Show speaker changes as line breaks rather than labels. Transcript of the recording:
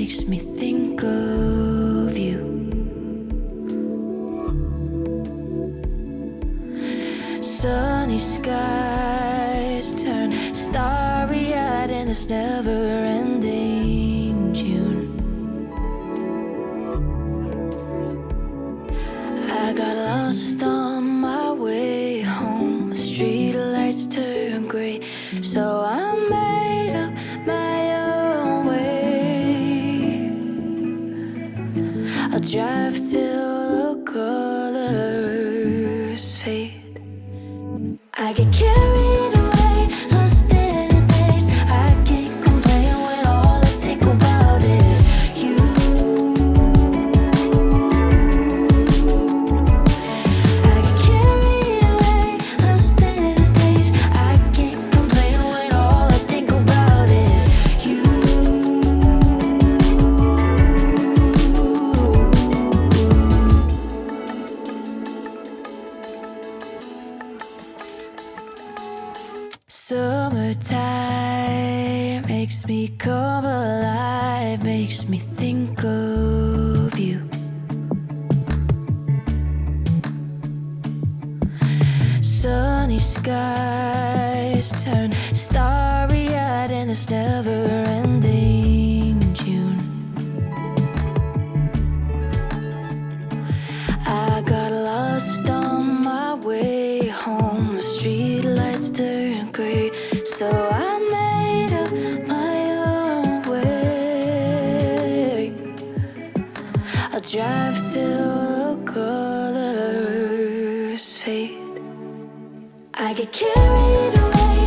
makes me think of you. Sunny skies turn starry-eyed in this never-ending June. I got lost on my way home. The street lights turn gray, so I made up my own way. I'll drive till the colors fade. I get carried away, lost in a daze. I can't complain when all I think about is you. I get carried away, lost in a daze. I can't complain when all I think about is you. Summertime makes me come alive, makes me think of you. Sunny skies turn starry-eyed in this never-ending June. I got lost on my way home. The street lights turn gray, so I made up my own way. I'll drive till the colors fade. I get carried away,